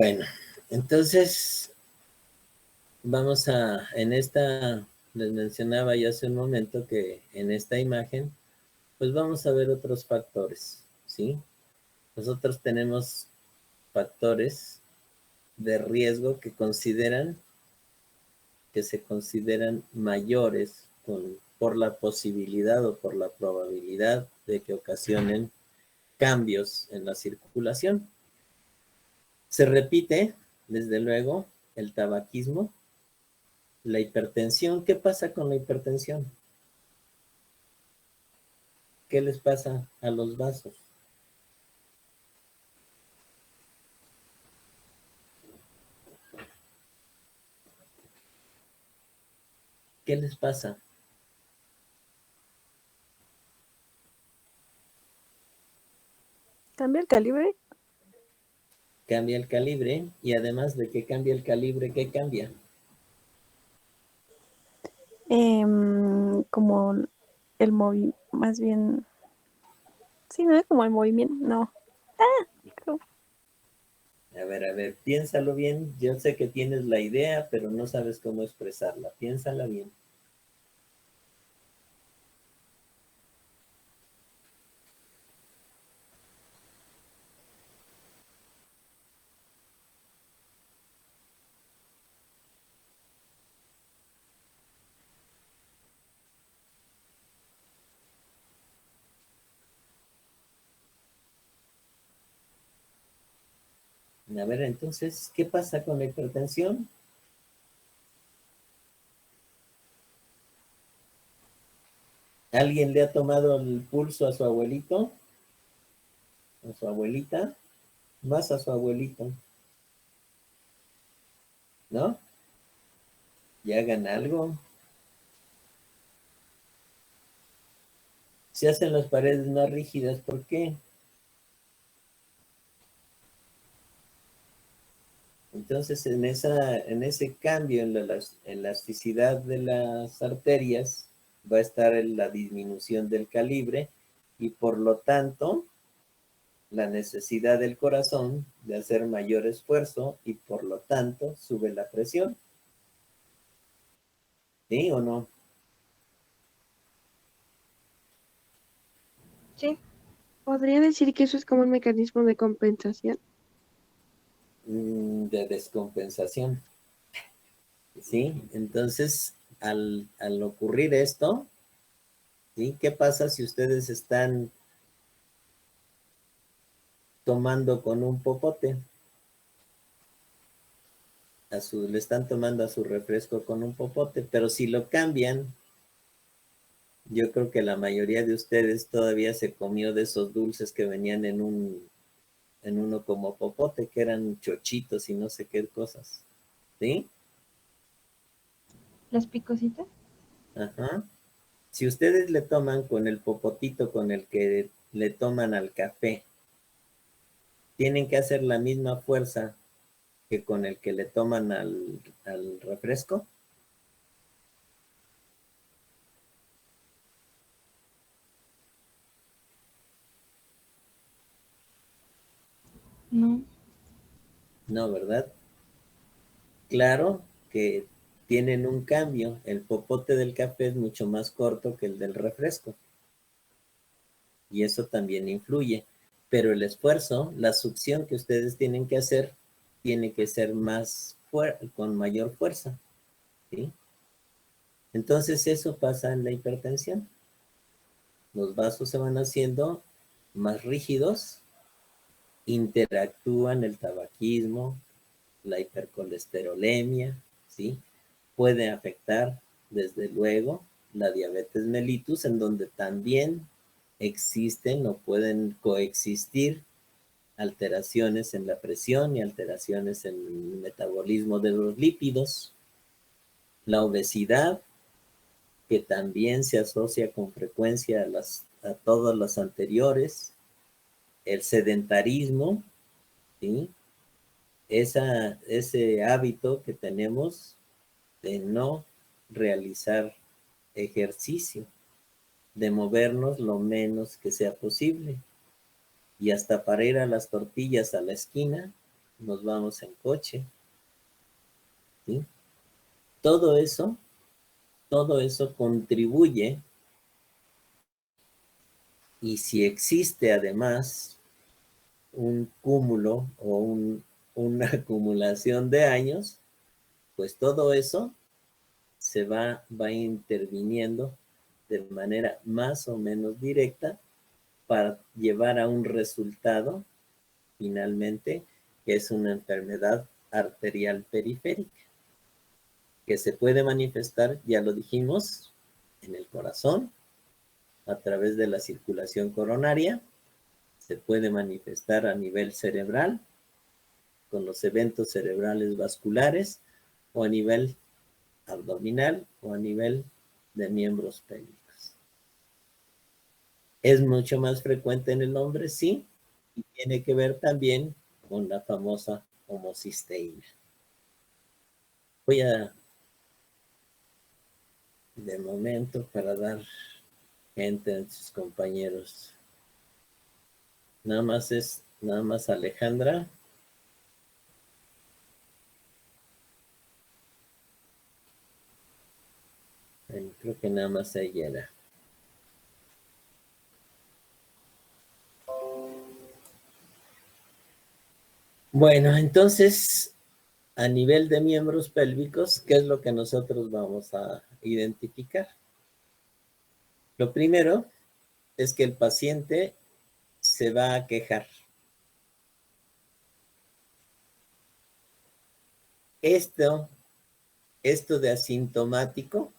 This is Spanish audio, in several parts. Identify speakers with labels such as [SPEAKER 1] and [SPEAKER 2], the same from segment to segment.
[SPEAKER 1] Bueno, entonces vamos les mencionaba ya hace un momento que en esta imagen, pues vamos a ver otros factores, ¿sí? Nosotros tenemos factores de riesgo que se consideran mayores por la posibilidad o por la probabilidad de que ocasionen cambios en la circulación. Se repite, desde luego, el tabaquismo, la hipertensión. ¿Qué pasa con la hipertensión? ¿Qué les pasa a los vasos? ¿Qué les pasa?
[SPEAKER 2] ¿Cambia el calibre?
[SPEAKER 1] Cambia el calibre, y además de que cambia el calibre, ¿qué cambia?
[SPEAKER 2] Como el movimiento, más bien, sí, ¿no? Como el movimiento, no. ¿Cómo?
[SPEAKER 1] A ver, piénsalo bien. Yo sé que tienes la idea, pero no sabes cómo expresarla. Piénsala bien. A ver, entonces, ¿qué pasa con la hipertensión? ¿Alguien le ha tomado el pulso a su abuelito? ¿A su abuelita? Más a su abuelito, ¿no? Y hagan algo. Se hacen las paredes más rígidas, ¿por qué? Entonces, en ese cambio en la elasticidad de las arterias, va a estar la disminución del calibre y por lo tanto, la necesidad del corazón de hacer mayor esfuerzo y por lo tanto, sube la presión. ¿Sí o no?
[SPEAKER 3] Sí, podría decir que eso es como un mecanismo de compensación.
[SPEAKER 1] De descompensación. ¿Sí? Entonces, al ocurrir esto, ¿sí? ¿Qué pasa si ustedes están tomando con un popote? Le están tomando a su refresco con un popote, pero si lo cambian, yo creo que la mayoría de ustedes todavía se comió de esos dulces que venían en uno como popote, que eran chochitos y no sé qué cosas, ¿sí?
[SPEAKER 3] ¿Las picositas?
[SPEAKER 1] Ajá. Si ustedes le toman con el popotito con el que le toman al café, tienen que hacer la misma fuerza que con el que le toman al refresco.
[SPEAKER 3] No.
[SPEAKER 1] No, ¿verdad? Claro que tienen un cambio. El popote del café es mucho más corto que el del refresco. Y eso también influye. Pero el esfuerzo, la succión que ustedes tienen que hacer, tiene que ser con mayor fuerza, ¿sí? Entonces eso pasa en la hipertensión. Los vasos se van haciendo más rígidos, interactúan el tabaquismo, la hipercolesterolemia, ¿sí? Puede afectar, desde luego, la diabetes mellitus, en donde también existen o pueden coexistir alteraciones en la presión y alteraciones en el metabolismo de los lípidos. La obesidad, que también se asocia con frecuencia a todas las anteriores. El sedentarismo, ¿sí? Ese hábito que tenemos de no realizar ejercicio, de movernos lo menos que sea posible. Y hasta para ir a las tortillas a la esquina, nos vamos en coche, ¿sí? Todo eso contribuye, y si existe además un cúmulo o una acumulación de años, pues todo eso se va interviniendo de manera más o menos directa para llevar a un resultado finalmente que es una enfermedad arterial periférica, que se puede manifestar, ya lo dijimos, en el corazón, a través de la circulación coronaria, se puede manifestar a nivel cerebral, con los eventos cerebrales vasculares, o a nivel abdominal, o a nivel de miembros pélvicos. Es mucho más frecuente en el hombre, sí, y tiene que ver también con la famosa homocisteína. Voy a, de momento, para dar gente a sus compañeros. Nada más Alejandra. Creo que nada más ella era. Bueno, entonces, a nivel de miembros pélvicos, ¿qué es lo que nosotros vamos a identificar? Lo primero es que el paciente se va a quejar. Esto de asintomático,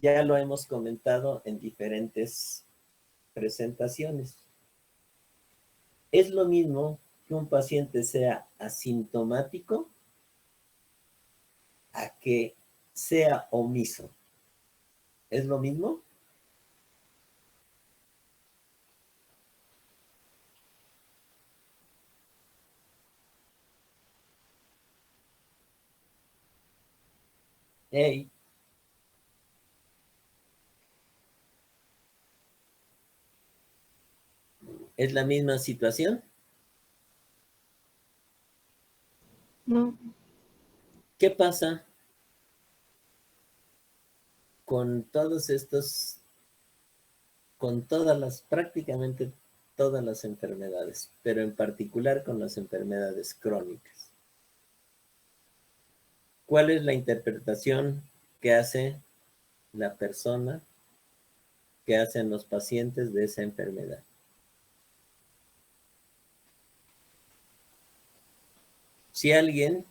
[SPEAKER 1] ya lo hemos comentado en diferentes presentaciones. Es lo mismo que un paciente sea asintomático a que sea omiso. ¿Es lo mismo? Hey. ¿Es la misma situación?
[SPEAKER 3] No.
[SPEAKER 1] ¿Qué pasa con todos estos, con prácticamente todas las enfermedades, pero en particular con las enfermedades crónicas? ¿Cuál es la interpretación que hace la persona, que hacen los pacientes de esa enfermedad? Si alguien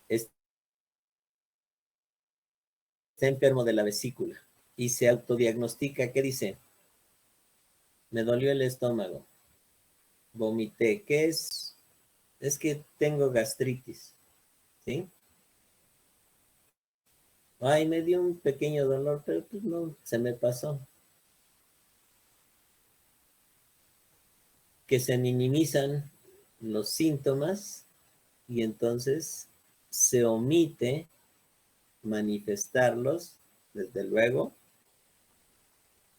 [SPEAKER 1] está enfermo de la vesícula y se autodiagnostica, ¿qué dice? Me dolió el estómago, vomité. ¿Qué es? Es que tengo gastritis, ¿sí? Ay, me dio un pequeño dolor, pero pues no, se me pasó. Que se minimizan los síntomas y entonces se omite manifestarlos, desde luego,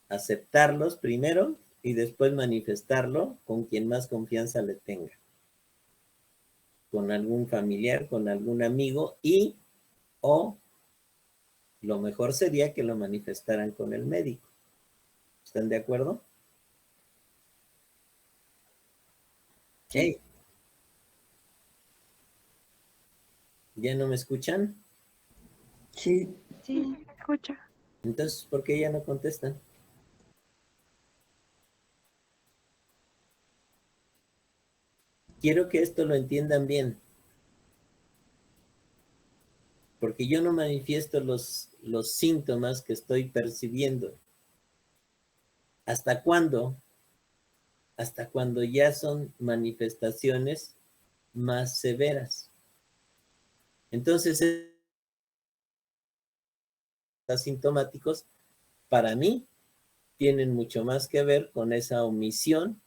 [SPEAKER 1] aceptarlos primero y después manifestarlo con quien más confianza le tenga. Con algún familiar, con algún amigo, o lo mejor sería que lo manifestaran con el médico. ¿Están de acuerdo?
[SPEAKER 3] Sí.
[SPEAKER 1] Hey, ¿ya no me escuchan?
[SPEAKER 3] Sí. Sí, se escucha.
[SPEAKER 1] Entonces, ¿por qué ya no contestan? Quiero que esto lo entiendan bien, porque yo no manifiesto los síntomas que estoy percibiendo. ¿Hasta cuándo? Hasta cuando ya son manifestaciones más severas. Entonces, asintomáticos, para mí, tienen mucho más que ver con esa omisión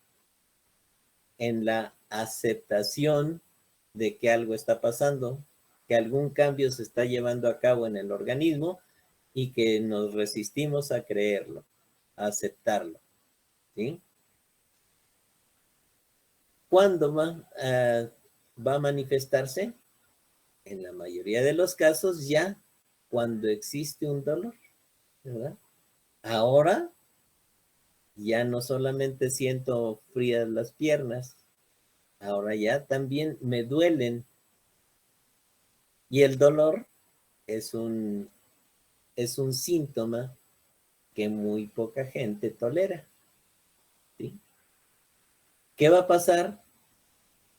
[SPEAKER 1] en la aceptación de que algo está pasando, que algún cambio se está llevando a cabo en el organismo y que nos resistimos a creerlo, a aceptarlo, ¿sí? ¿Cuándo va a manifestarse? En la mayoría de los casos ya cuando existe un dolor, ¿verdad? Ahora ya no solamente siento frías las piernas, ahora ya también me duelen. Y el dolor es un síntoma que muy poca gente tolera, ¿sí? ¿Qué va a pasar?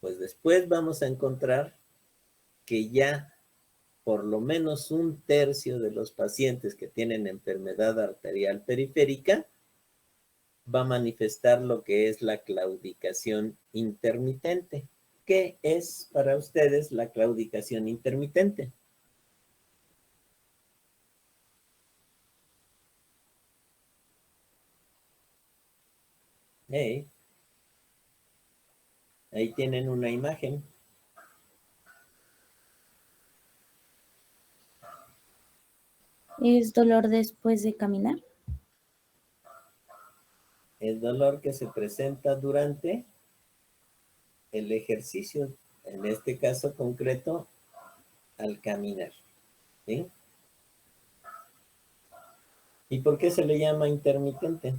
[SPEAKER 1] Pues después vamos a encontrar que ya por lo menos un tercio de los pacientes que tienen enfermedad arterial periférica va a manifestar lo que es la claudicación intermitente. ¿Qué es para ustedes la claudicación intermitente? Hey, ahí tienen una imagen.
[SPEAKER 4] ¿Es dolor después de caminar?
[SPEAKER 1] El dolor que se presenta durante el ejercicio, en este caso concreto, al caminar, ¿sí? ¿Y por qué se le llama intermitente?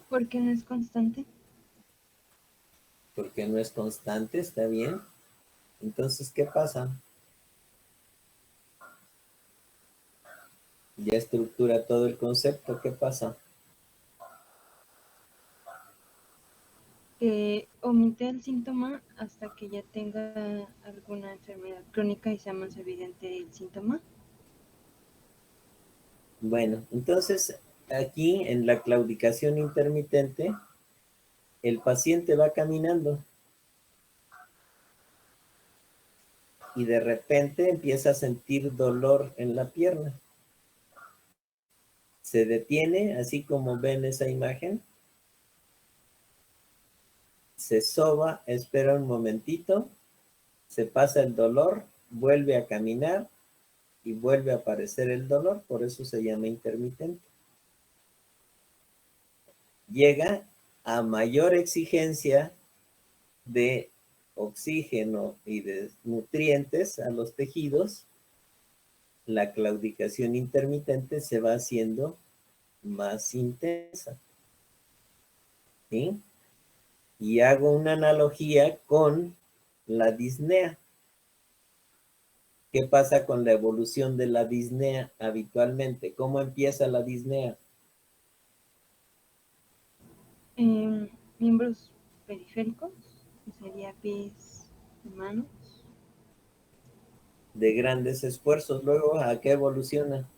[SPEAKER 3] Porque no es constante.
[SPEAKER 1] Porque no es constante, ¿está bien? Entonces, ¿qué pasa? Ya estructura todo el concepto, ¿qué pasa?
[SPEAKER 3] Que omite el síntoma hasta que ya tenga alguna enfermedad crónica y sea más evidente el síntoma.
[SPEAKER 1] Bueno, entonces aquí en la claudicación intermitente, el paciente va caminando y de repente empieza a sentir dolor en la pierna. Se detiene, así como ven esa imagen. Se soba, espera un momentito, se pasa el dolor, vuelve a caminar y vuelve a aparecer el dolor, por eso se llama intermitente. Llega a mayor exigencia de oxígeno y de nutrientes a los tejidos, la claudicación intermitente se va haciendo más intensa, ¿sí? Y hago una analogía con la disnea. ¿Qué pasa con la evolución de la disnea habitualmente? ¿Cómo empieza la disnea?
[SPEAKER 3] Miembros periféricos, que sería pies y manos.
[SPEAKER 1] De grandes esfuerzos. Luego, ¿a qué evoluciona?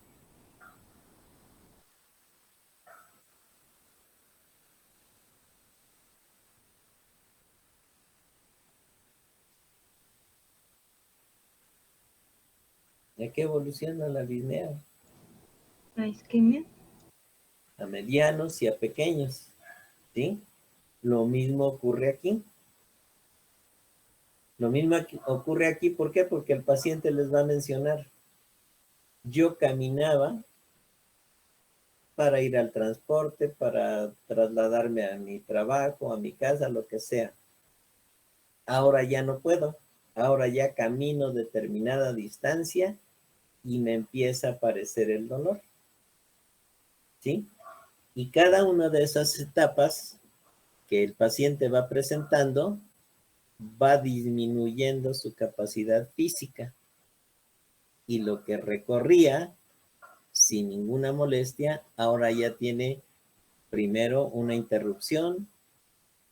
[SPEAKER 1] ¿A qué evoluciona la disnea?
[SPEAKER 3] La isquemia.
[SPEAKER 1] A medianos y a pequeños, ¿sí? Lo mismo ocurre aquí. Lo mismo ocurre aquí, ¿por qué? Porque el paciente les va a mencionar, yo caminaba para ir al transporte, para trasladarme a mi trabajo, a mi casa, lo que sea. Ahora ya no puedo. Ahora ya camino determinada distancia y me empieza a aparecer el dolor, ¿sí? Y cada una de esas etapas que el paciente va presentando va disminuyendo su capacidad física y lo que recorría sin ninguna molestia, ahora ya tiene primero una interrupción,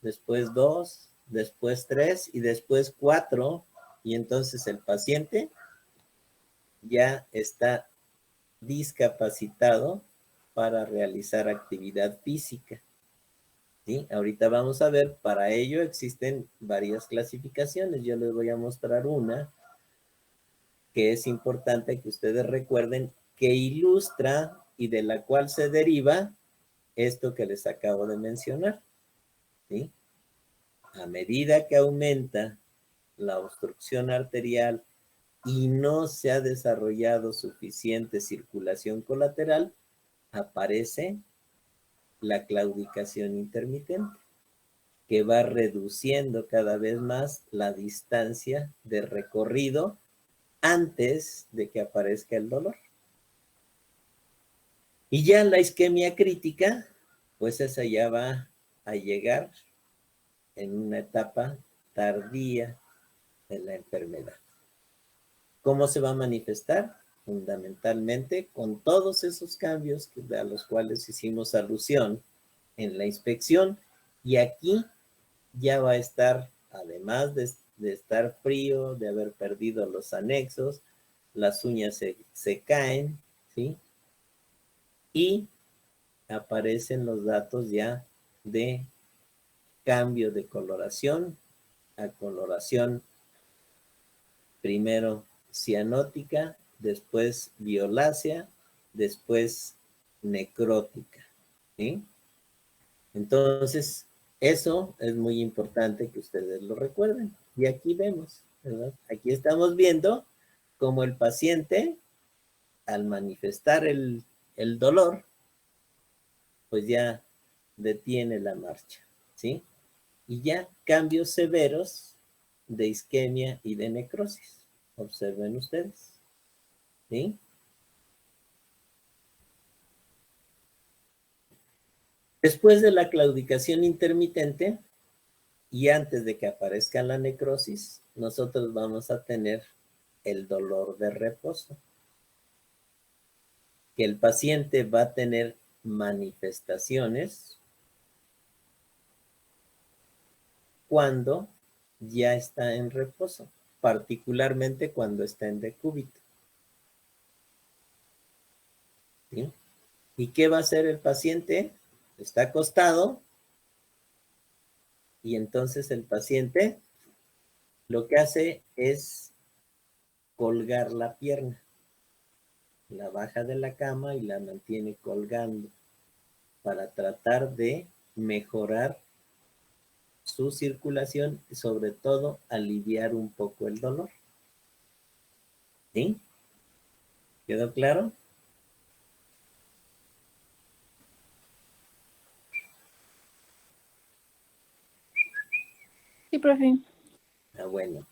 [SPEAKER 1] después 2, después 3 y después 4, y entonces el paciente ya está discapacitado para realizar actividad física, ¿sí? Ahorita vamos a ver, para ello existen varias clasificaciones. Yo les voy a mostrar una que es importante que ustedes recuerden, que ilustra y de la cual se deriva esto que les acabo de mencionar, ¿sí? A medida que aumenta la obstrucción arterial y no se ha desarrollado suficiente circulación colateral, aparece la claudicación intermitente, que va reduciendo cada vez más la distancia de recorrido antes de que aparezca el dolor. Y ya la isquemia crítica, pues esa ya va a llegar en una etapa tardía de la enfermedad. ¿Cómo se va a manifestar? Fundamentalmente con todos esos cambios a los cuales hicimos alusión en la inspección. Y aquí ya va a estar, además de estar frío, de haber perdido los anexos, las uñas se caen, ¿sí? Y aparecen los datos ya de cambio de coloración a coloración primero cianótica, después violácea, después necrótica, ¿sí? Entonces, eso es muy importante que ustedes lo recuerden. Y aquí vemos, ¿verdad? Aquí estamos viendo cómo el paciente, al manifestar el dolor, pues ya detiene la marcha, ¿sí? Y ya cambios severos de isquemia y de necrosis. Observen ustedes, ¿sí? Después de la claudicación intermitente y antes de que aparezca la necrosis, nosotros vamos a tener el dolor de reposo, que el paciente va a tener manifestaciones cuando ya está en reposo, particularmente cuando está en decúbito, ¿sí? ¿Y qué va a hacer el paciente? Está acostado y entonces el paciente lo que hace es colgar la pierna, la baja de la cama y la mantiene colgando para tratar de mejorar su circulación y sobre todo aliviar un poco el dolor. ¿Sí? ¿Quedó claro?
[SPEAKER 2] Sí, profe.
[SPEAKER 1] Ah, bueno.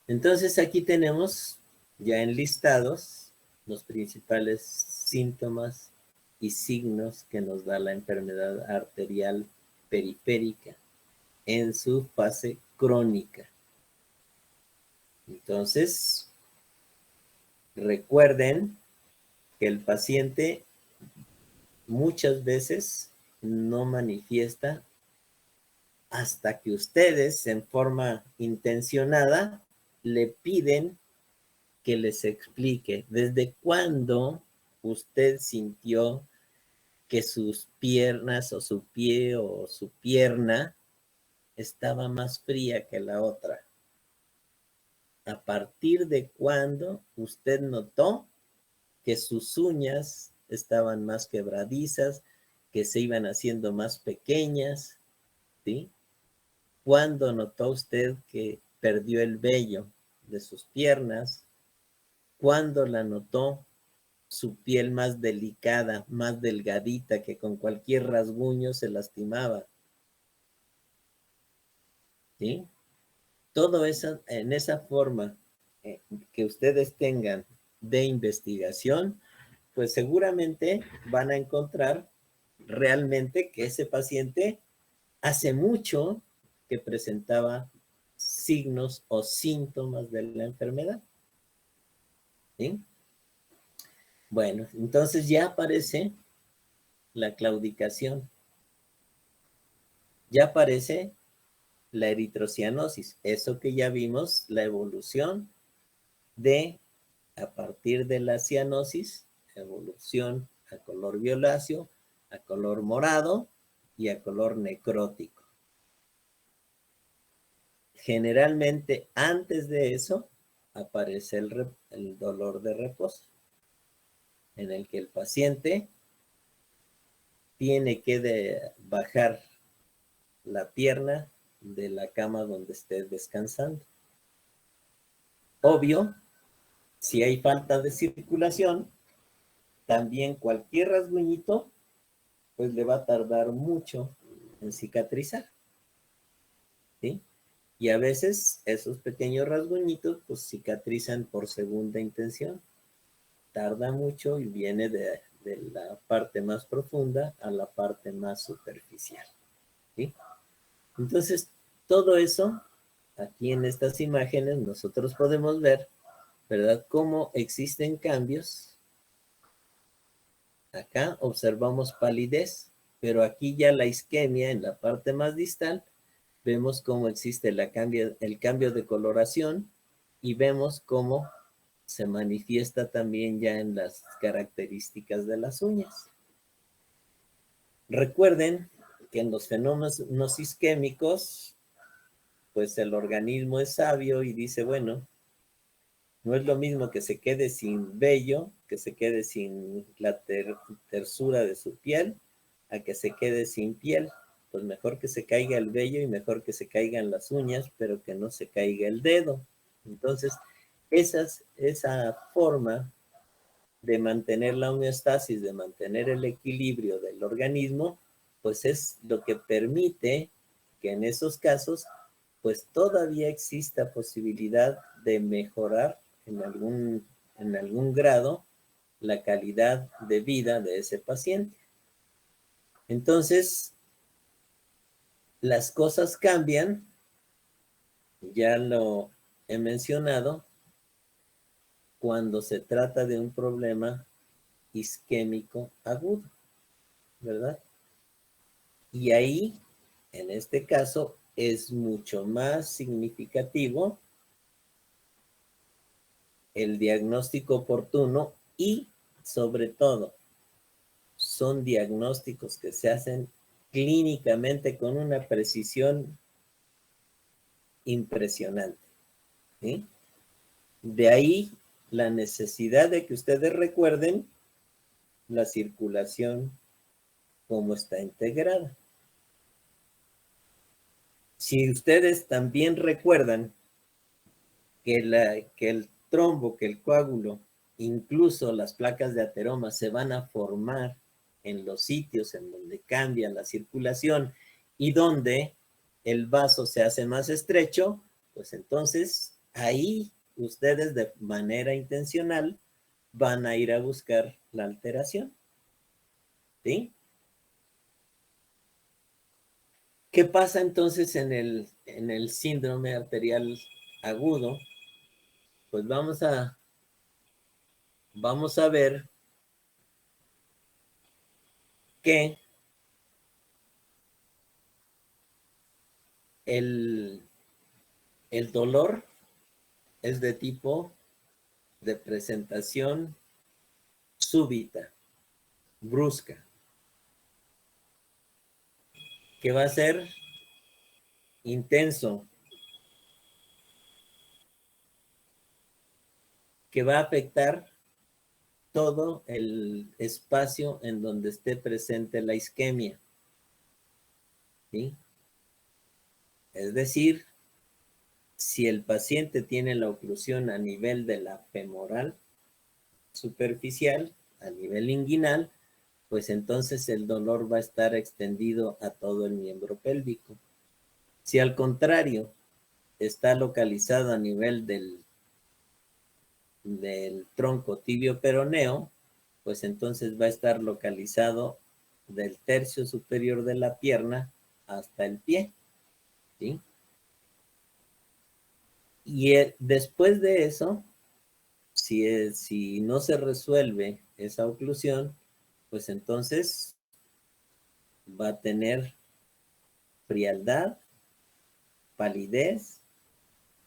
[SPEAKER 1] Entonces aquí tenemos ya enlistados los principales síntomas y signos que nos da la enfermedad arterial periférica en su fase crónica. Entonces, recuerden que el paciente muchas veces no manifiesta hasta que ustedes en forma intencionada le piden que les explique desde cuándo usted sintió que sus piernas o su pie o su pierna estaba más fría que la otra. ¿A partir de cuándo usted notó que sus uñas estaban más quebradizas, que se iban haciendo más pequeñas? ¿Sí? ¿Cuándo notó usted que perdió el vello de sus piernas? ¿Cuándo la notó su piel más delicada, más delgadita, que con cualquier rasguño se lastimaba? ¿Sí? Todo eso, en esa forma que ustedes tengan de investigación, pues seguramente van a encontrar realmente que ese paciente hace mucho que presentaba signos o síntomas de la enfermedad. ¿Sí? Bueno, entonces ya aparece la claudicación, ya aparece la eritrocianosis, eso que ya vimos, la evolución de a partir de la cianosis, evolución a color violáceo, a color morado y a color necrótico. Generalmente antes de eso aparece el dolor de reposo, en el que el paciente tiene que bajar la pierna de la cama donde esté descansando. Obvio, si hay falta de circulación, también cualquier rasguñito pues le va a tardar mucho en cicatrizar, ¿sí? Y a veces esos pequeños rasguñitos pues cicatrizan por segunda intención. Tarda mucho y viene de la parte más profunda a la parte más superficial, ¿sí? Entonces, todo eso, aquí en estas imágenes nosotros podemos ver, ¿verdad? Cómo existen cambios. Acá observamos palidez, pero aquí ya la isquemia en la parte más distal, vemos cómo existe el cambio de coloración y vemos cómo se manifiesta también ya en las características de las uñas. Recuerden que en los fenómenos isquémicos, pues el organismo es sabio y dice, bueno, no es lo mismo que se quede sin vello, que se quede sin la tersura de su piel, a que se quede sin piel. Pues mejor que se caiga el vello y mejor que se caigan las uñas, pero que no se caiga el dedo. Entonces, esa forma de mantener la homeostasis, de mantener el equilibrio del organismo, pues es lo que permite que en esos casos, pues todavía exista posibilidad de mejorar en algún grado la calidad de vida de ese paciente. Entonces, las cosas cambian, ya lo he mencionado, cuando se trata de un problema isquémico agudo, ¿verdad? Y ahí, en este caso, es mucho más significativo el diagnóstico oportuno y, sobre todo, son diagnósticos que se hacen clínicamente con una precisión impresionante, ¿sí? De ahí la necesidad de que ustedes recuerden la circulación, cómo está integrada. Si ustedes también recuerdan que el trombo, que el coágulo, incluso las placas de ateroma se van a formar en los sitios en donde cambia la circulación y donde el vaso se hace más estrecho, pues entonces ahí ustedes de manera intencional van a ir a buscar la alteración, ¿sí? ¿Qué pasa entonces en el síndrome arterial agudo? Pues vamos a ver que el dolor es de tipo de presentación súbita, brusca, que va a ser intenso, que va a afectar todo el espacio en donde esté presente la isquemia, ¿sí? Es decir, si el paciente tiene la oclusión a nivel de la femoral superficial, a nivel inguinal, pues entonces el dolor va a estar extendido a todo el miembro pélvico. Si al contrario está localizado a nivel del tronco tibio peroneo, pues entonces va a estar localizado del tercio superior de la pierna hasta el pie, ¿sí? Y después de eso, si no se resuelve esa oclusión, pues entonces va a tener frialdad, palidez,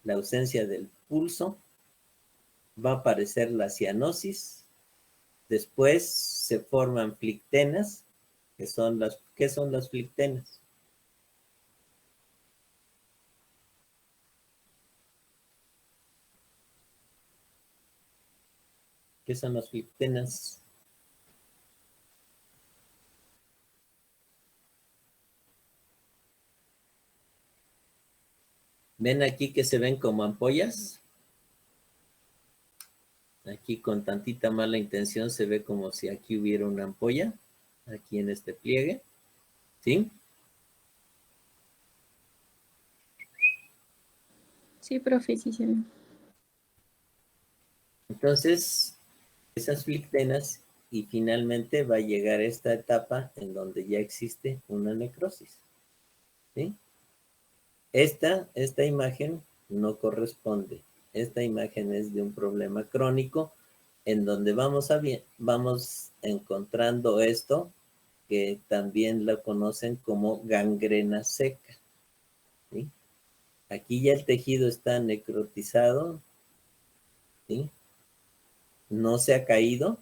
[SPEAKER 1] la ausencia del pulso, va a aparecer la cianosis, después se forman flictenas, ¿qué son las flictenas? ¿Qué son las flictenas? ¿Ven aquí que se ven como ampollas? Aquí con tantita mala intención se ve como si aquí hubiera una ampolla. aquí en este pliegue, ¿sí?
[SPEAKER 2] Sí, profe, sí se ve.
[SPEAKER 1] Entonces, esas flictenas y finalmente va a llegar esta etapa en donde ya existe una necrosis, ¿sí? Esta imagen no corresponde. Esta imagen es de un problema crónico en donde vamos encontrando esto que también lo conocen como gangrena seca, ¿sí? Aquí ya el tejido está necrotizado, ¿sí? No se ha caído,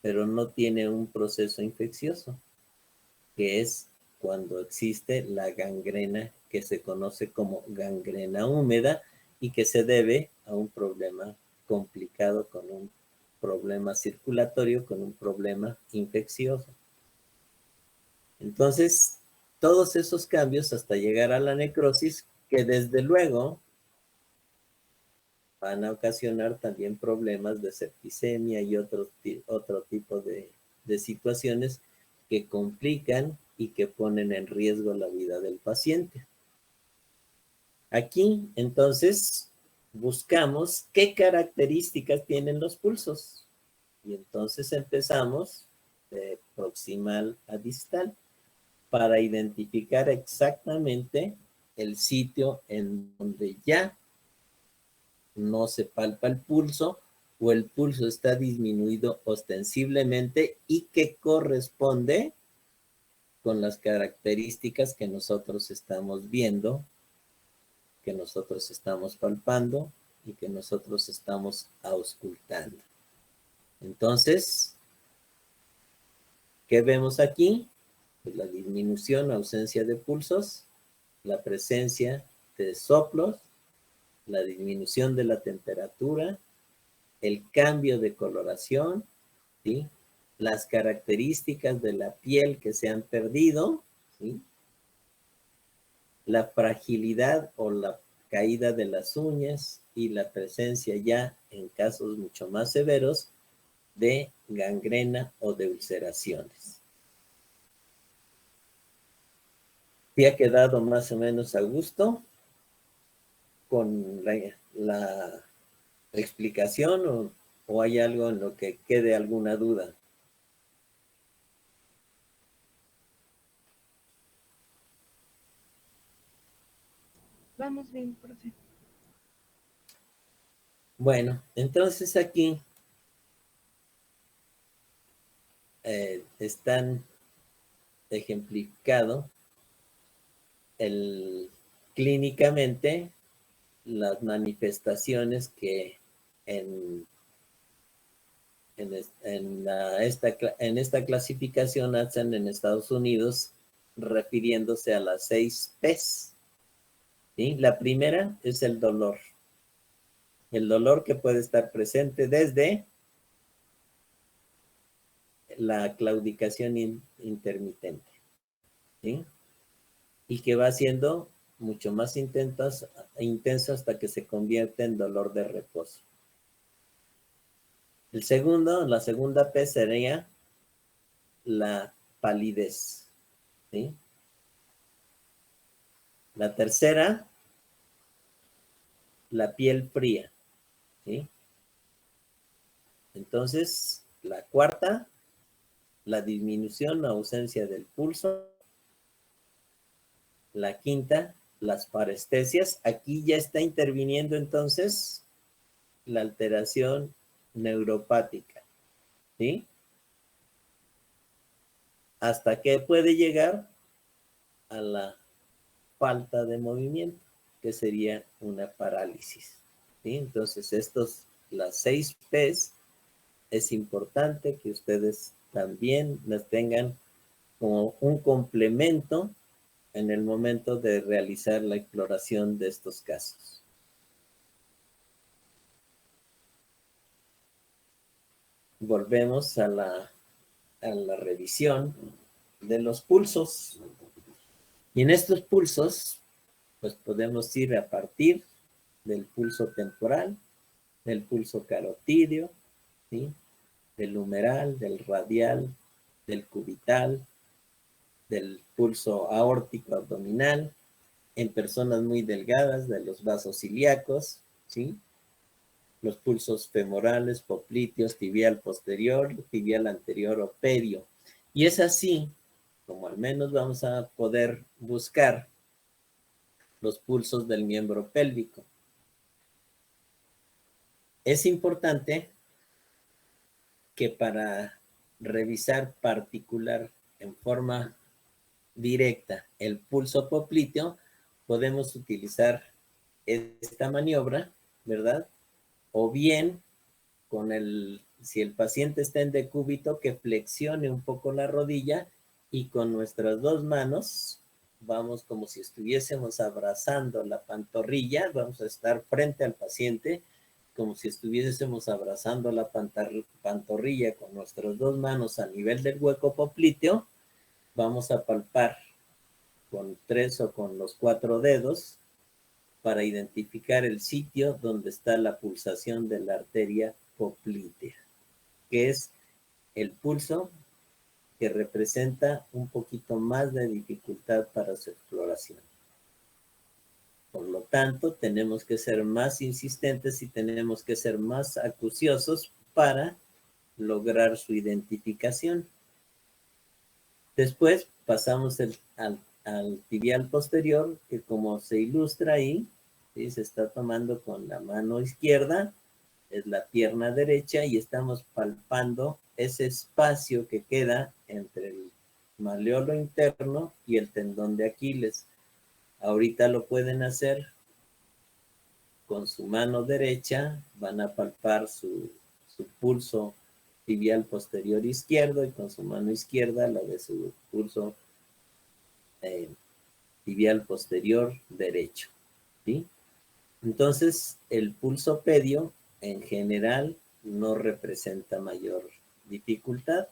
[SPEAKER 1] pero no tiene un proceso infeccioso, que es cuando existe la gangrena que se conoce como gangrena húmeda y que se debe a un problema complicado con un problema circulatorio, con un problema infeccioso. Entonces, todos esos cambios hasta llegar a la necrosis, que desde luego van a ocasionar también problemas de septicemia y otro tipo de situaciones que complican y que ponen en riesgo la vida del paciente. Aquí, entonces, buscamos qué características tienen los pulsos. Y entonces empezamos de proximal a distal para identificar exactamente el sitio en donde ya no se palpa el pulso o el pulso está disminuido ostensiblemente y que corresponde con las características que nosotros estamos viendo, que nosotros estamos palpando y que nosotros estamos auscultando. Entonces, ¿qué vemos aquí? Pues la disminución, ausencia de pulsos, la presencia de soplos, la disminución de la temperatura, el cambio de coloración, ¿sí? Las características de la piel que se han perdido, ¿sí? La fragilidad o la caída de las uñas y la presencia ya en casos mucho más severos de gangrena o de ulceraciones. ¿Te ha quedado más o menos a gusto con la explicación o hay algo en lo que quede alguna duda?
[SPEAKER 3] Vamos bien, profe.
[SPEAKER 1] Bueno, entonces aquí están ejemplificado clínicamente las manifestaciones que en esta clasificación hacen en Estados Unidos refiriéndose a las 6 P's, ¿sí? La primera es el dolor. El dolor que puede estar presente desde la claudicación intermitente, ¿sí? Y que va siendo mucho más intenso hasta que se convierte en dolor de reposo. La segunda P sería la palidez, ¿sí? La tercera, la piel fría, ¿sí? Entonces, la cuarta, la disminución o ausencia del pulso. La quinta, las parestesias. Aquí ya está interviniendo entonces la alteración neuropática, ¿sí? Hasta que puede llegar a la falta de movimiento, que sería una parálisis, ¿sí? Entonces, las 6 P's, es importante que ustedes también las tengan como un complemento en el momento de realizar la exploración de estos casos. Volvemos a la revisión de los pulsos. Y en estos pulsos, pues podemos ir a partir del pulso temporal, del pulso carotídeo, ¿sí? del humeral, del radial, del cubital, del pulso aórtico abdominal, en personas muy delgadas, de los vasos ilíacos, ¿sí? Los pulsos femorales, popliteos, tibial posterior, tibial anterior o pedio. Y es así como al menos vamos a poder buscar los pulsos del miembro pélvico. Es importante que para revisar particular en forma directa el pulso popliteo, podemos utilizar esta maniobra, ¿verdad? O bien, si el paciente está en decúbito, que flexione un poco la rodilla y con nuestras dos manos, vamos como si estuviésemos abrazando la pantorrilla, vamos a estar frente al paciente, como si estuviésemos abrazando la pantorrilla con nuestras dos manos a nivel del hueco popliteo. Vamos a palpar con 3 o con los 4 dedos para identificar el sitio donde está la pulsación de la arteria poplitea, que es el pulso que representa un poquito más de dificultad para su exploración. Por lo tanto, tenemos que ser más insistentes y tenemos que ser más acuciosos para lograr su identificación. Después pasamos al tibial posterior, que como se ilustra ahí, ¿sí? Se está tomando con la mano izquierda, es la pierna derecha, y estamos palpando ese espacio que queda entre el maleolo interno y el tendón de Aquiles. Ahorita lo pueden hacer con su mano derecha, van a palpar su pulso tibial posterior izquierdo y con su mano izquierda la de su pulso tibial posterior derecho, ¿sí? Entonces, el pulso pedio en general no representa mayor dificultad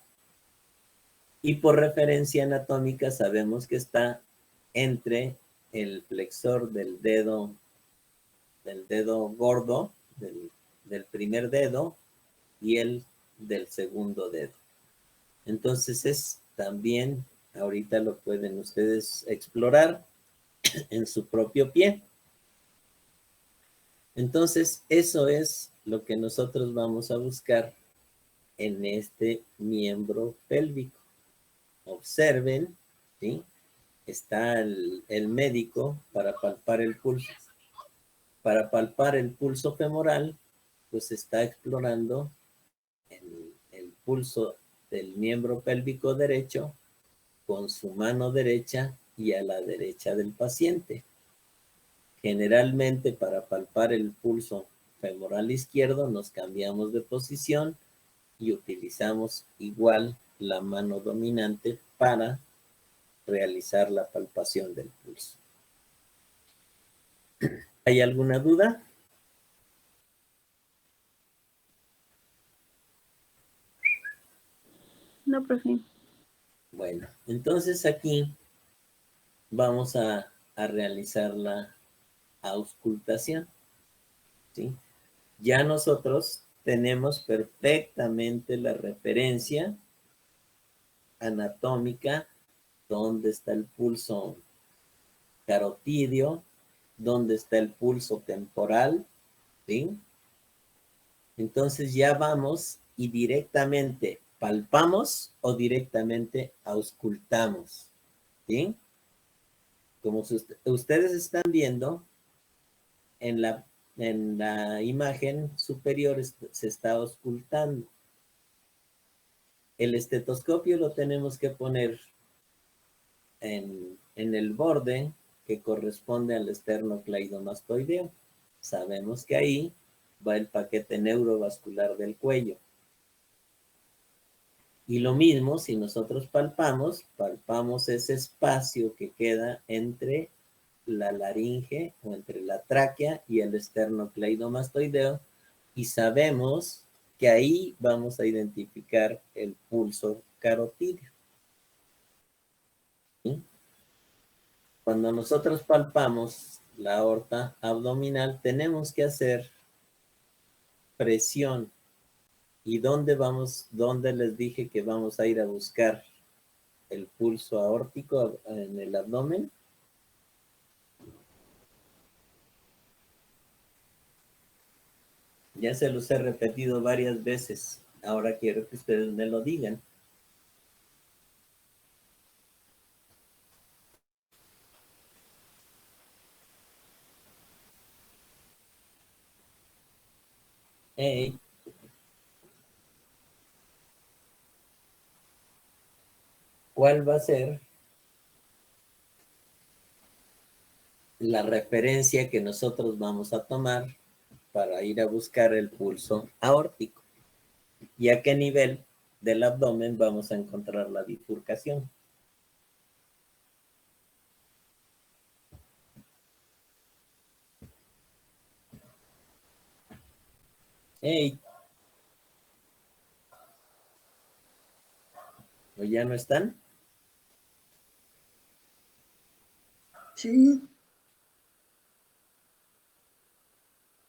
[SPEAKER 1] y por referencia anatómica sabemos que está entre el flexor del dedo gordo, del primer dedo y el del segundo dedo. Entonces es también, ahorita lo pueden ustedes explorar en su propio pie. Entonces eso es lo que nosotros vamos a buscar en este miembro pélvico. Observen, ¿sí? Está el médico para palpar el pulso. Para palpar el pulso femoral, pues está explorando el pulso del miembro pélvico derecho con su mano derecha y a la derecha del paciente. Generalmente para palpar el pulso femoral izquierdo nos cambiamos de posición y utilizamos igual la mano dominante para realizar la palpación del pulso. ¿Hay alguna duda?
[SPEAKER 2] No, profe.
[SPEAKER 1] Bueno, entonces aquí vamos a realizar la auscultación, ¿sí? Ya nosotros tenemos perfectamente la referencia anatómica, dónde está el pulso carotídeo, dónde está el pulso temporal, ¿sí? Entonces ya vamos y directamente palpamos o directamente auscultamos, ¿sí? Como ustedes están viendo, en la imagen superior se está auscultando. El estetoscopio lo tenemos que poner en el borde que corresponde al esternocleidomastoideo. Sabemos que ahí va el paquete neurovascular del cuello. Y lo mismo, si nosotros palpamos ese espacio que queda entre la laringe o entre la tráquea y el esternocleidomastoideo, y sabemos que ahí vamos a identificar el pulso carotídeo. ¿Sí? Cuando nosotros palpamos la aorta abdominal, tenemos que hacer presión ¿Y dónde les dije que vamos a ir a buscar el pulso aórtico en el abdomen? Ya se los he repetido varias veces. Ahora quiero que ustedes me lo digan. Hey. ¿Cuál va a ser la referencia que nosotros vamos a tomar para ir a buscar el pulso aórtico? ¿Y a qué nivel del abdomen vamos a encontrar la bifurcación? Hey, ¿o ya no están?
[SPEAKER 5] Sí.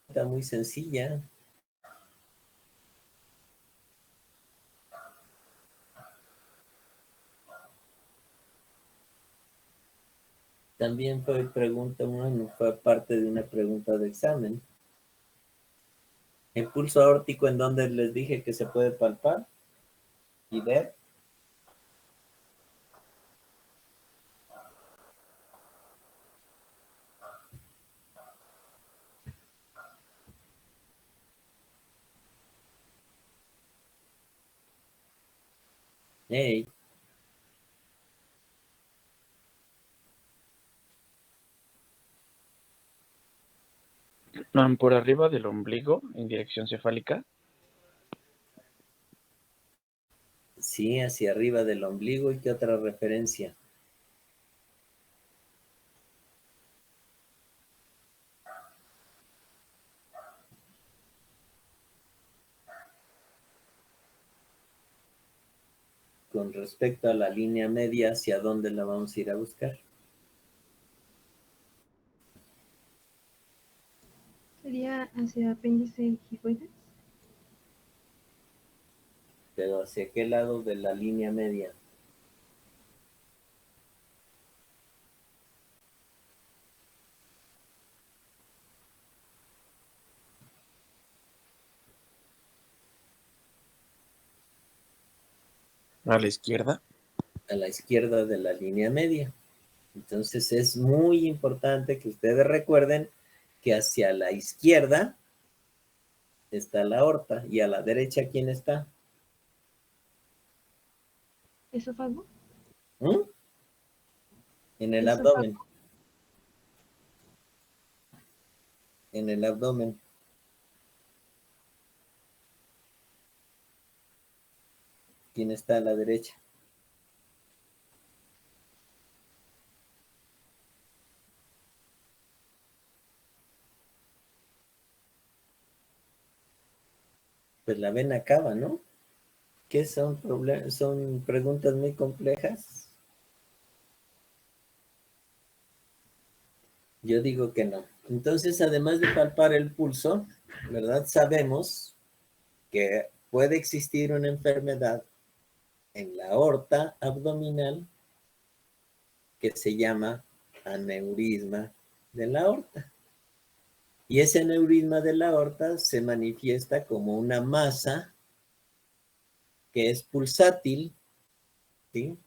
[SPEAKER 1] Está muy sencilla. También fue fue parte de una pregunta de examen. El pulso aórtico, en donde les dije que se puede palpar y ver. Hey,
[SPEAKER 6] Por arriba del ombligo, en dirección cefálica.
[SPEAKER 1] sí, hacia arriba del ombligo. ¿Y qué otra referencia? Con respecto a la línea media, ¿hacia dónde la vamos a ir a buscar?
[SPEAKER 3] Sería hacia apéndice gifoides.
[SPEAKER 1] Pero ¿hacia qué lado de la línea media?
[SPEAKER 6] A la izquierda.
[SPEAKER 1] A la izquierda de la línea media. Entonces es muy importante que ustedes recuerden que hacia la izquierda está la aorta y a la derecha, ¿quién está?
[SPEAKER 3] Esófago.
[SPEAKER 1] ¿Mm? En el
[SPEAKER 3] Esófago.
[SPEAKER 1] abdomen. En el abdomen. ¿Quién está a la derecha? Pues la vena cava, ¿no? ¿Qué son preguntas muy complejas? Yo digo que no. Entonces, además de palpar el pulso, ¿verdad? Sabemos que puede existir una enfermedad en la aorta abdominal que se llama aneurisma de la aorta. Y ese aneurisma de la aorta se manifiesta como una masa que es pulsátil, ¿sí?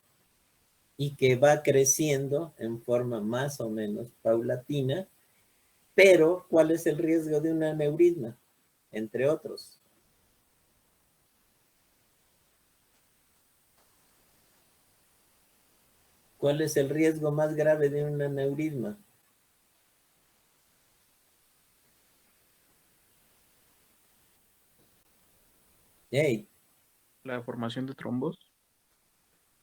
[SPEAKER 1] Y que va creciendo en forma más o menos paulatina. Pero, ¿cuál es el riesgo de un aneurisma? Entre otros. ¿Cuál es el riesgo más grave de un aneurisma? Hey,
[SPEAKER 6] La formación de trombos.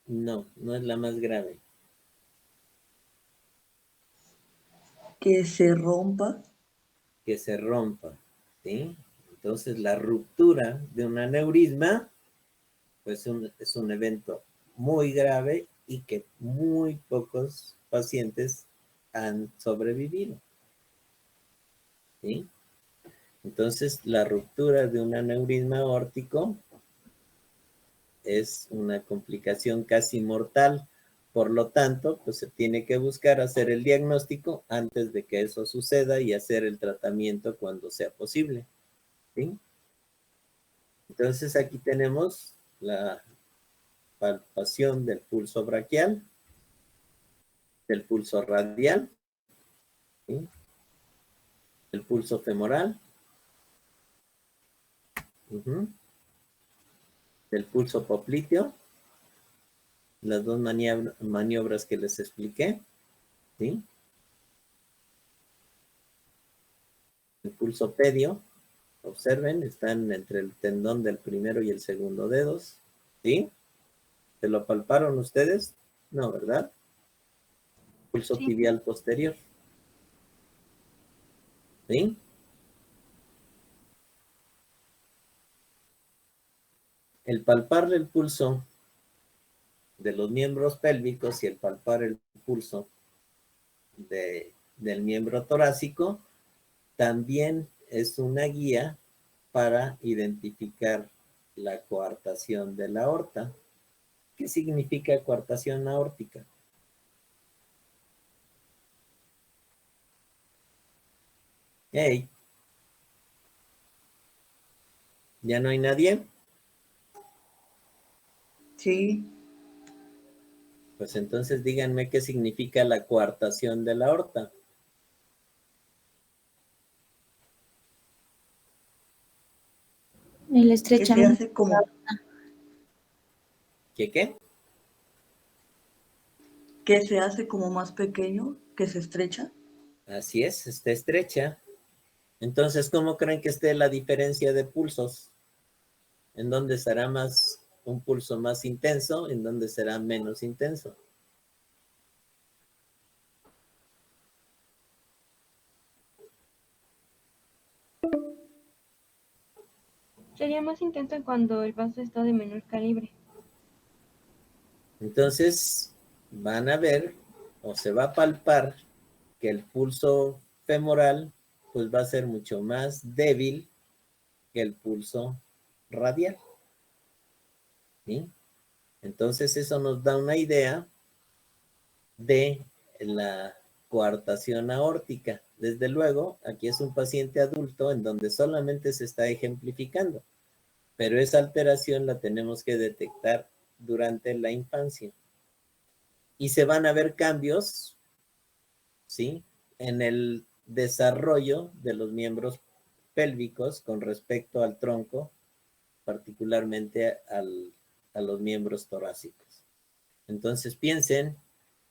[SPEAKER 1] no, no es la más grave.
[SPEAKER 5] Que se rompa.
[SPEAKER 1] Que se rompa, ¿sí? Entonces, la ruptura de un aneurisma, pues es un evento muy grave y que muy pocos pacientes han sobrevivido, ¿sí? Entonces, la ruptura de un aneurisma aórtico es una complicación casi mortal. Por lo tanto, pues se tiene que buscar hacer el diagnóstico antes de que eso suceda y hacer el tratamiento cuando sea posible, ¿sí? Entonces, aquí tenemos la palpación del pulso braquial, del pulso radial, ¿sí? El pulso femoral, del pulso popliteo, las dos maniobras que les expliqué, ¿sí? El pulso pedio, observen, están entre el tendón del primero y el segundo dedos, ¿sí? ¿Se lo palparon ustedes? No, ¿verdad? Pulso
[SPEAKER 3] Sí.
[SPEAKER 1] tibial posterior, ¿sí? El palpar el pulso de los miembros pélvicos y el palpar el pulso del miembro torácico también es una guía para identificar la coartación de la aorta. ¿Qué significa coartación aórtica? Hey, ¿ya no hay nadie?
[SPEAKER 5] Sí,
[SPEAKER 1] Pues entonces díganme qué significa la coartación de la aorta.
[SPEAKER 4] El
[SPEAKER 5] que se
[SPEAKER 4] estrechamiento.
[SPEAKER 5] hace como,
[SPEAKER 1] ¿Qué?
[SPEAKER 5] que se hace como más pequeño, que se estrecha.
[SPEAKER 1] Así es, está estrecha. Entonces, ¿cómo creen que esté la diferencia de pulsos? ¿En dónde será más un pulso más intenso? ¿En dónde será menos intenso?
[SPEAKER 3] Sería más intenso cuando el vaso está de menor calibre.
[SPEAKER 1] Entonces, van a ver o se va a palpar que el pulso femoral pues va a ser mucho más débil que el pulso radial, ¿sí? Entonces, eso nos da una idea de la coartación aórtica. Desde luego, aquí es un paciente adulto en donde solamente se está ejemplificando, pero esa alteración la tenemos que detectar durante la infancia. Y se van a ver cambios, ¿sí? En el desarrollo de los miembros pélvicos con respecto al tronco, particularmente a los miembros torácicos. Entonces piensen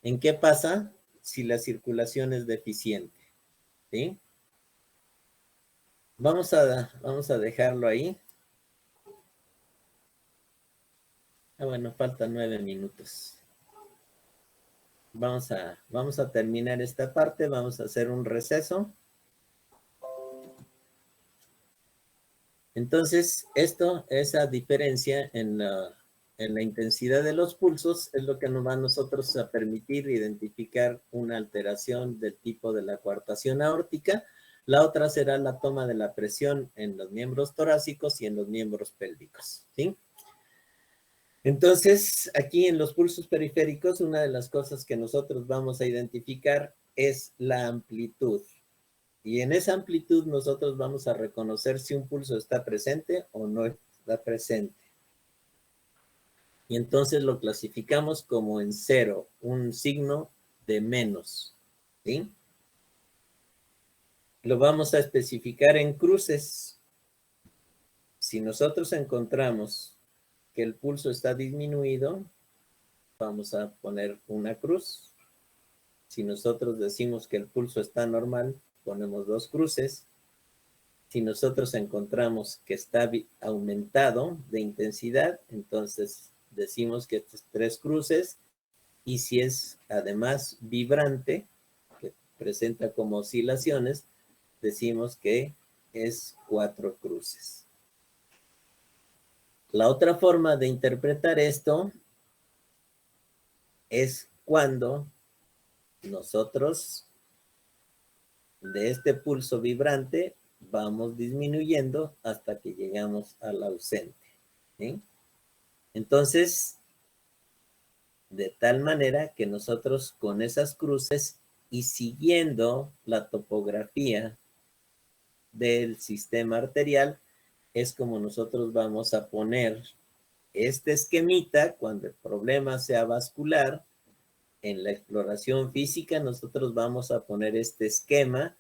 [SPEAKER 1] en qué pasa si la circulación es deficiente, ¿sí? Vamos a dejarlo ahí. Bueno, faltan 9 minutos. Vamos a terminar esta parte, vamos a hacer un receso. Entonces, esa diferencia en la intensidad de los pulsos es lo que nos va a nosotros a permitir identificar una alteración del tipo de la coartación aórtica. La otra será la toma de la presión en los miembros torácicos y en los miembros pélvicos, ¿sí? Entonces, aquí en los pulsos periféricos, una de las cosas que nosotros vamos a identificar es la amplitud. Y en esa amplitud nosotros vamos a reconocer si un pulso está presente o no está presente. Y entonces lo clasificamos como en 0, un signo de menos, ¿sí? Lo vamos a especificar en cruces. Si nosotros encontramos que el pulso está disminuido, vamos a poner una cruz. Si nosotros decimos que el pulso está normal, ponemos 2 cruces. Si nosotros encontramos que está aumentado de intensidad, entonces decimos que estos 3 cruces. Y si es además vibrante, que presenta como oscilaciones, decimos que es 4 cruces. La otra forma de interpretar esto es cuando nosotros de este pulso vibrante vamos disminuyendo hasta que llegamos al ausente. ¿Sí? Entonces, de tal manera que nosotros con esas cruces y siguiendo la topografía del sistema arterial, es como nosotros vamos a poner este esquemita cuando el problema sea vascular. En la exploración física nosotros vamos a poner este esquema.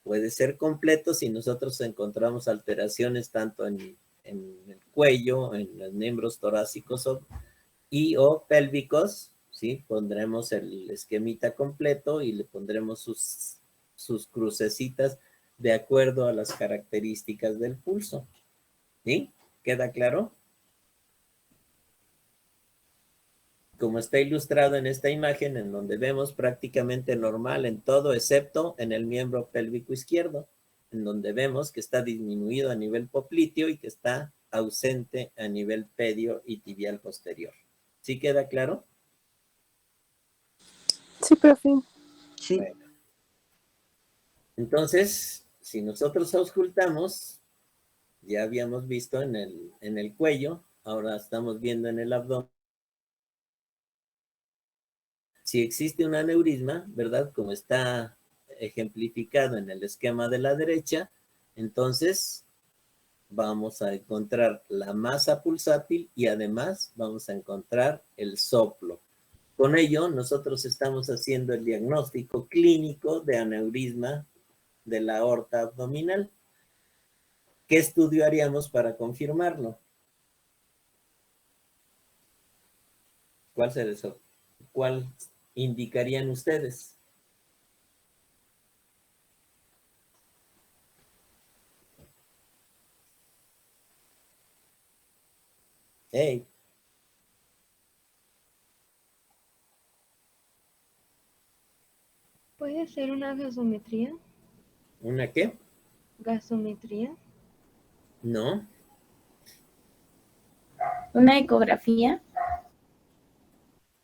[SPEAKER 1] Puede ser completo si nosotros encontramos alteraciones tanto en el cuello, en los miembros torácicos o pélvicos, ¿sí? Pondremos el esquemita completo y le pondremos sus crucecitas de acuerdo a las características del pulso. ¿Sí? ¿Queda claro? Como está ilustrado en esta imagen, en donde vemos prácticamente normal en todo, excepto en el miembro pélvico izquierdo, en donde vemos que está disminuido a nivel popliteo y que está ausente a nivel pedio y tibial posterior. ¿Sí queda claro?
[SPEAKER 2] Sí, profe.
[SPEAKER 5] Sí.
[SPEAKER 1] Bueno. Entonces, si nosotros auscultamos, ya habíamos visto en el cuello, ahora estamos viendo en el abdomen. Si existe un aneurisma, ¿verdad? Como está ejemplificado en el esquema de la derecha, entonces vamos a encontrar la masa pulsátil y además vamos a encontrar el soplo. Con ello, nosotros estamos haciendo el diagnóstico clínico de aneurisma de la aorta abdominal. ¿Qué estudio haríamos para confirmarlo? ¿Cuál indicarían ustedes? Hey,
[SPEAKER 3] ¿Puede ser una gasometría?
[SPEAKER 1] ¿una qué?
[SPEAKER 3] ¿Gasometría?
[SPEAKER 1] No.
[SPEAKER 4] Una ecografía.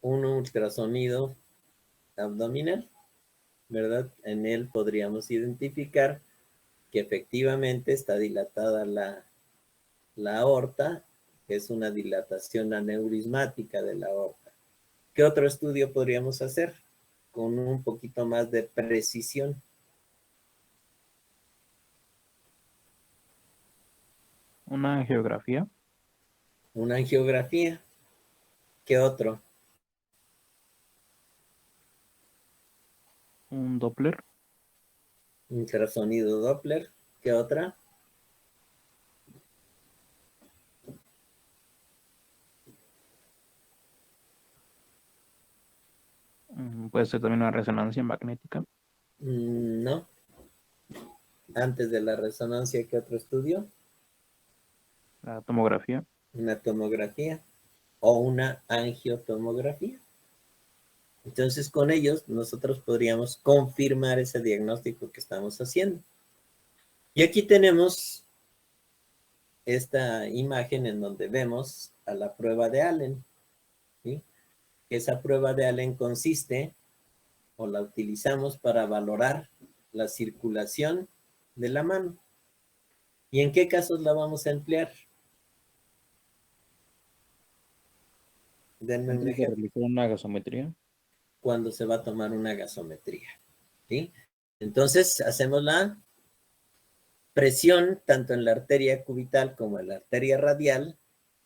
[SPEAKER 1] Un ultrasonido abdominal, ¿verdad? En él podríamos identificar que efectivamente está dilatada la aorta, que es una dilatación aneurismática de la aorta. ¿Qué otro estudio podríamos hacer con un poquito más de precisión?
[SPEAKER 6] Una angiografía.
[SPEAKER 1] Una angiografía. ¿Qué otro?
[SPEAKER 6] Un Doppler.
[SPEAKER 1] Ultrasonido Doppler. ¿Qué otra?
[SPEAKER 6] Puede ser también una resonancia magnética.
[SPEAKER 1] No. Antes de la resonancia, ¿qué otro estudio?
[SPEAKER 6] La tomografía.
[SPEAKER 1] Una tomografía o una angiotomografía. Entonces, con ellos nosotros podríamos confirmar ese diagnóstico que estamos haciendo. Y aquí tenemos esta imagen en donde vemos a la prueba de Allen, ¿sí? Esa prueba de Allen consiste o la utilizamos para valorar la circulación de la mano. ¿Y en qué casos la vamos a emplear? Denme un
[SPEAKER 6] Antes de
[SPEAKER 1] ejemplo.
[SPEAKER 6] realizar una gasometría.
[SPEAKER 1] Cuando se va a tomar una gasometría, ¿sí? Entonces, hacemos la presión tanto en la arteria cubital como en la arteria radial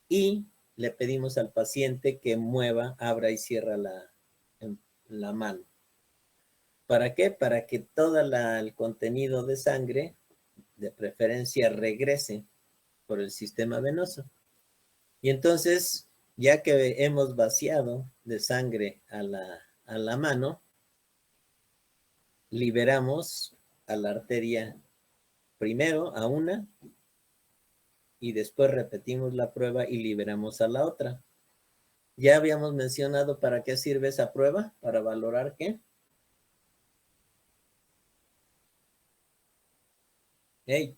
[SPEAKER 1] y le pedimos al paciente que mueva, abra y cierra la mano. ¿Para qué? Para que todo el contenido de sangre, de preferencia, regrese por el sistema venoso. Y entonces, ya que hemos vaciado de sangre a la mano, liberamos a la arteria primero a una y después repetimos la prueba y liberamos a la otra. Ya habíamos mencionado para qué sirve esa prueba, para valorar qué. Hey,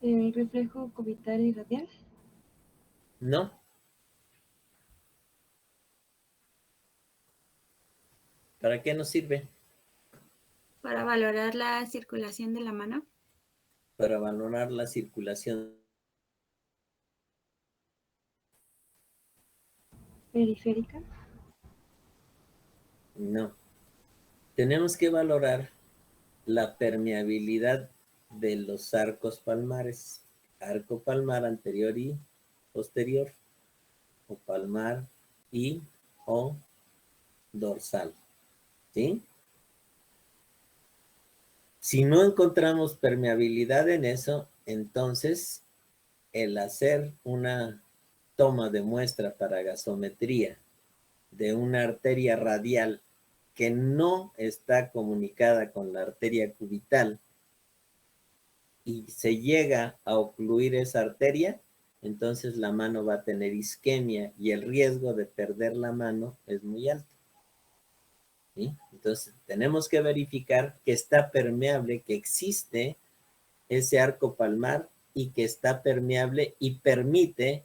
[SPEAKER 3] ¿El reflejo cubital y radial?
[SPEAKER 1] no. ¿Para qué nos sirve?
[SPEAKER 7] Para valorar la circulación de la mano.
[SPEAKER 1] Para valorar la circulación
[SPEAKER 3] Periférica.
[SPEAKER 1] no. Tenemos que valorar la permeabilidad de los arcos palmares. Arco palmar anterior y posterior. O palmar y o dorsal. ¿Sí? Si no encontramos permeabilidad en eso, entonces el hacer una toma de muestra para gasometría de una arteria radial que no está comunicada con la arteria cubital y se llega a ocluir esa arteria, entonces la mano va a tener isquemia y el riesgo de perder la mano es muy alto. ¿Sí? Entonces tenemos que verificar que está permeable, que existe ese arco palmar y que está permeable y permite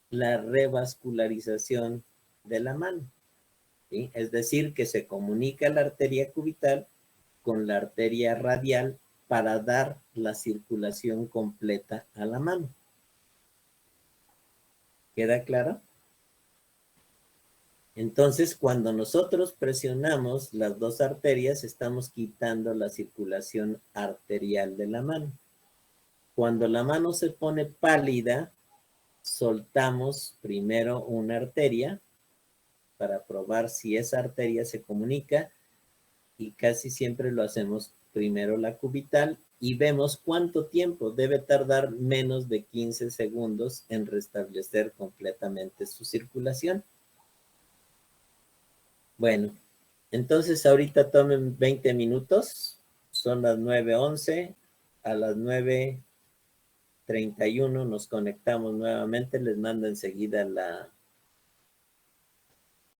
[SPEAKER 1] la revascularización de la mano. ¿Sí? Es decir, que se comunica la arteria cubital con la arteria radial para dar la circulación completa a la mano. ¿Queda claro? Entonces, cuando nosotros presionamos las dos arterias, estamos quitando la circulación arterial de la mano. Cuando la mano se pone pálida, soltamos primero una arteria para probar si esa arteria se comunica y casi siempre lo hacemos primero la cubital y vemos cuánto tiempo debe tardar menos de 15 segundos en restablecer completamente su circulación. Bueno, entonces ahorita tomen 20 minutos, son las 9:11, a las 9:31 nos conectamos nuevamente, les mando enseguida la